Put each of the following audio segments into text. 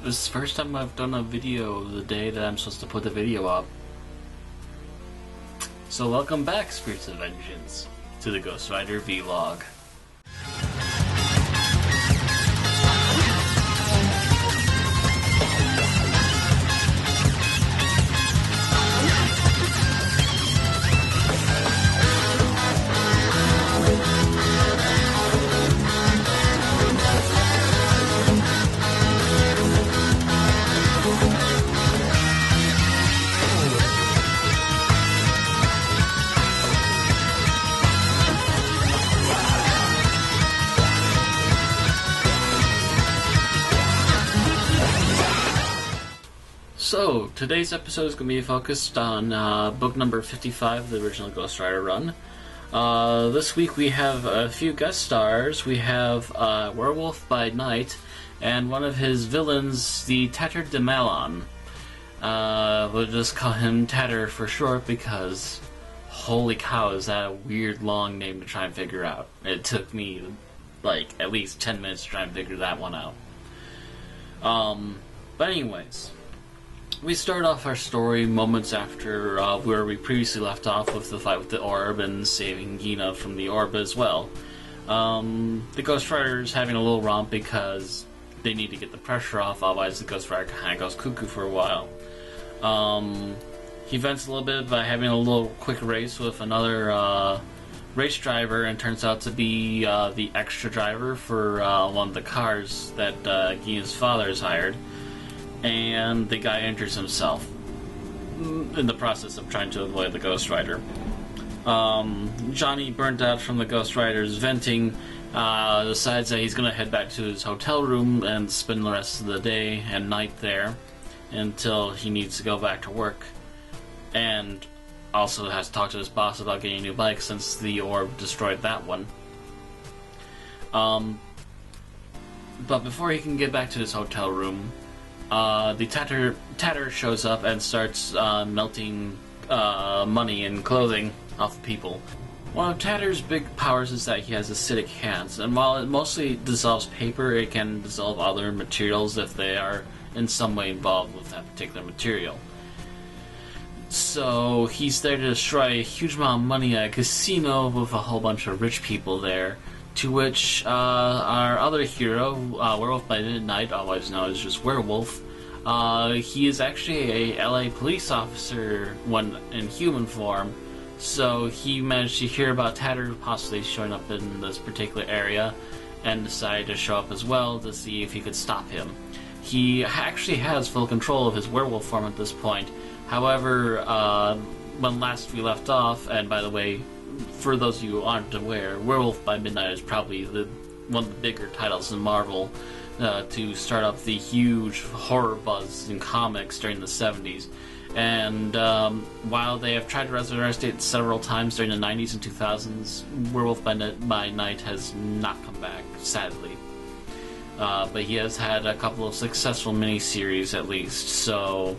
This is the first time I've done a video the day that I'm supposed to put the video up. So welcome back, Spirits of Vengeance, to the Ghost Rider vlog. So, today's episode is going to be focused on book number 55, the original Ghost Rider run. This week we have a few guest stars. We have Werewolf by Night, and one of his villains, the Tatter de Malon. We'll just call him Tatter for short because, holy cow, is that a weird long name to try and figure out. It took me, like, at least 10 minutes to try and figure that one out. But anyways, we start off our story moments after where we previously left off with the fight with the orb and saving Gina from the orb as well. The Ghost Rider's having a little romp because they need to get the pressure off, otherwise the Ghost Rider kind of goes cuckoo for a while. He vents a little bit by having a little quick race with another race driver, and turns out to be the extra driver for one of the cars that Gina's father has hired. And the guy injures himself in the process of trying to avoid the Ghost Rider. Johnny, burnt out from the Ghost Rider's venting, decides that he's going to head back to his hotel room and spend the rest of the day and night there until he needs to go back to work. And also has to talk to his boss about getting a new bike since the orb destroyed that one. But before he can get back to his hotel room, the Tatter shows up and starts melting money and clothing off of people. One of Tatter's big powers is that he has acidic hands, and while it mostly dissolves paper, it can dissolve other materials if they are in some way involved with that particular material. So he's there to destroy a huge amount of money at a casino with a whole bunch of rich people there. To which our other hero, Werewolf by Midnight, otherwise known as just Werewolf, he is actually a LA police officer when in human form, so he managed to hear about Tatter possibly showing up in this particular area and decided to show up as well to see if he could stop him. He actually has full control of his werewolf form at this point. However, when last we left off, and by the way, for those of you who aren't aware, Werewolf by Midnight is probably one of the bigger titles in Marvel to start up the huge horror buzz in comics during the 70s. And while they have tried to resurrect it several times during the 90s and 2000s, Werewolf by Night has not come back, sadly. But he has had a couple of successful miniseries at least, so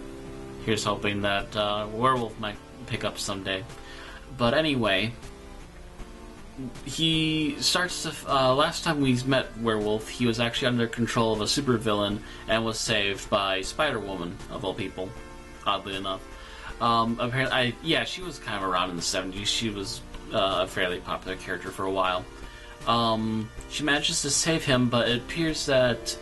here's hoping that Werewolf might pick up someday. But anyway, he starts to... last time we met Werewolf, he was actually under control of a supervillain and was saved by Spider-Woman, of all people, oddly enough. Apparently, she was kind of around in the 70s. She was a fairly popular character for a while. She manages to save him, but it appears that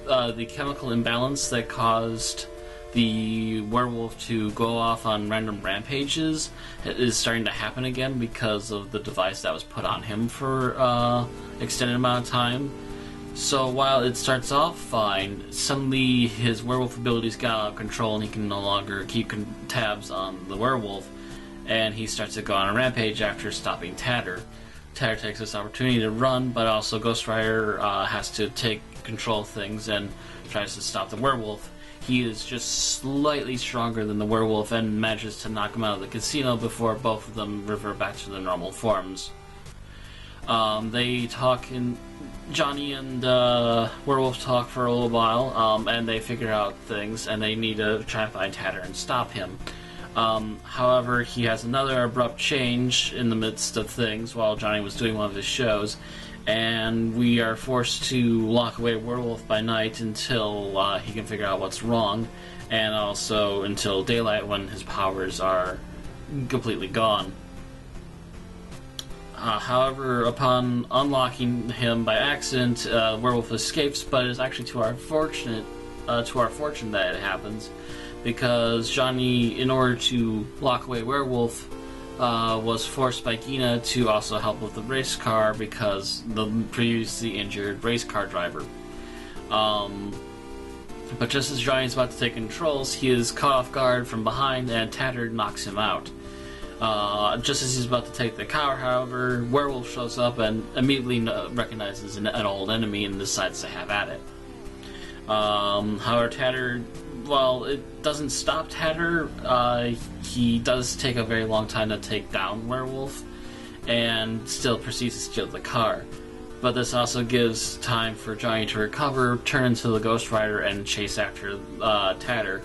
the chemical imbalance that caused the werewolf to go off on random rampages is starting to happen again because of the device that was put on him for extended amount of time. So while it starts off fine, suddenly his werewolf abilities got out of control and he can no longer keep tabs on the werewolf, and he starts to go on a rampage after stopping Tatter. Tatter takes this opportunity to run, but also Ghost Rider has to take control of things and tries to stop the werewolf. He is just slightly stronger than the werewolf and manages to knock him out of the casino before both of them revert back to their normal forms. They talk Johnny and Werewolf talk for a little while, and they figure out things, and they need to try and find Tatter and stop him. However, he has another abrupt change in the midst of things while Johnny was doing one of his shows, and we are forced to lock away Werewolf by night until he can figure out what's wrong, and also until daylight when his powers are completely gone. However, upon unlocking him by accident, Werewolf escapes, but it is actually to our fortune that it happens, because Johnny, in order to lock away Werewolf, was forced by Gina to also help with the race car because the previously injured race car driver. But just as Johnny's about to take controls, he is caught off guard from behind and Tatter knocks him out. Just as he's about to take the car, however, Werewolf shows up and immediately recognizes an old enemy and decides to have at it. However, Tatter, well, it doesn't stop Tatter. He does take a very long time to take down Werewolf and still proceeds to steal the car. But this also gives time for Johnny to recover, turn into the Ghost Rider, and chase after Tatter,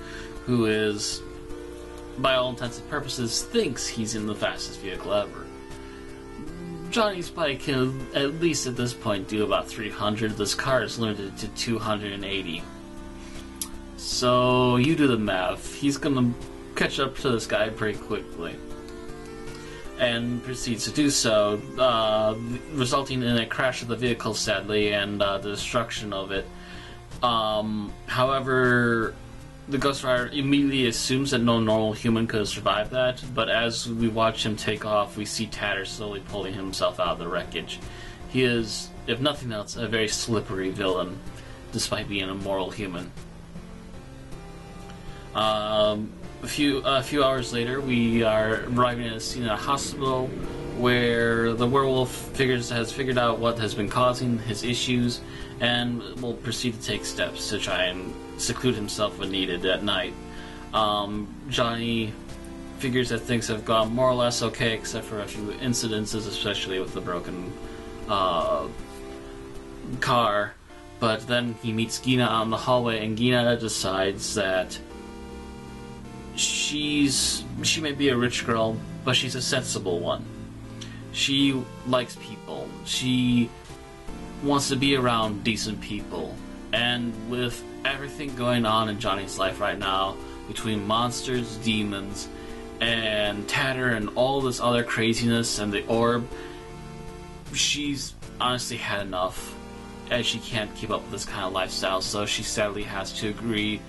who is, by all intents and purposes, thinks he's in the fastest vehicle ever. Johnny's bike can, at least at this point, do about 300. This car is limited to 280. So, you do the math. He's gonna catch up to this guy pretty quickly. And proceeds to do so, resulting in a crash of the vehicle, sadly, and the destruction of it. However, the Ghost Rider immediately assumes that no normal human could have survived that, but as we watch him take off, we see Tatter slowly pulling himself out of the wreckage. He is, if nothing else, a very slippery villain, despite being a moral human. A few hours later, we are arriving at a scene at a hospital where the werewolf has figured out what has been causing his issues and will proceed to take steps to try and seclude himself when needed at night. Johnny figures that things have gone more or less okay, except for a few incidences, especially with the broken car. But then he meets Gina on the hallway, and Gina decides that she may be a rich girl, but she's a sensible one. She likes people. She wants to be around decent people. And with everything going on in Johnny's life right now, between monsters, demons, and Tatter, and all this other craziness, and the orb, she's honestly had enough, and she can't keep up with this kind of lifestyle, so she sadly has to agree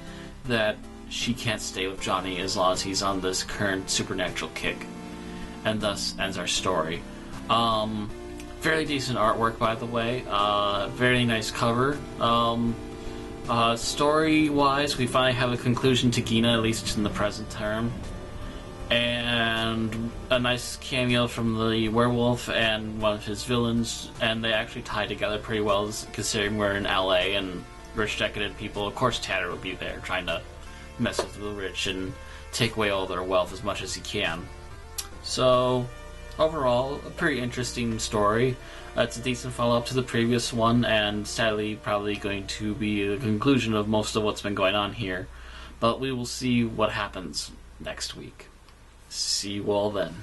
that she can't stay with Johnny as long as he's on this current supernatural kick. And thus ends our story. Fairly decent artwork, by the way. Very nice cover. Story-wise, we finally have a conclusion to Gina, at least in the present term. And a nice cameo from the werewolf and one of his villains, and they actually tie together pretty well, considering we're in LA and rich, decadent people. Of course, Tatter will be there, trying to mess with the rich and take away all their wealth as much as he can. So, overall, a pretty interesting story. It's a decent follow-up to the previous one, and sadly probably going to be the conclusion of most of what's been going on here. But we will see what happens next week. See you all then.